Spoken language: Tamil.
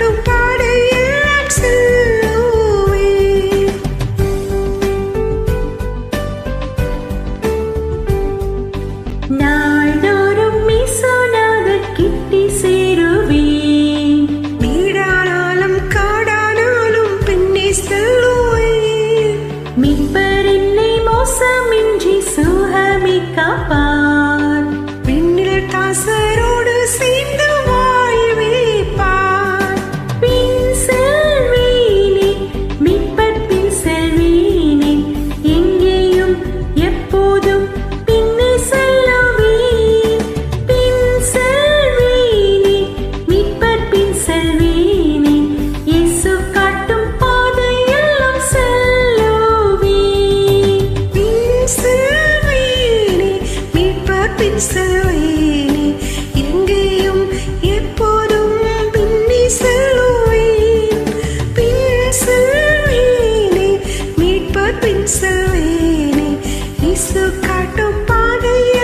காட்டும் பாதையெல்லாம் செல்லுவேன். நாள்தோறும் இயேசுநாதர் கிட்டி சேருவேன். வீடானாலும் காடானாலும் பின்னே செல்லுவேன். மீட்பர் என்னை மோசமின்றி சுகமே காப்பார். விண்ணில் தாசரோடு சேர்ந்து வாழ்விப்பார். பின் செல்வேனே, மீட்பர் பின் செல்வேனே, எங்கேயும் எப்போதும் பின்னே செல்லுவேன். பின் செல்வேனே, மீட்பர் பின் செல்வேனே, இயேசு காட்டும் பாதையெல்லாம் செல்லுவேன். பின் செல்வேனே, மீட்பர் பின் செல்வேனே, எங்கேயும் எப்போதும் பின்னே செல்லுவேன். பின் செல்வேனே, மீட்பர் பின் செல்வேனே, இயேசு காட்டும் பாதையை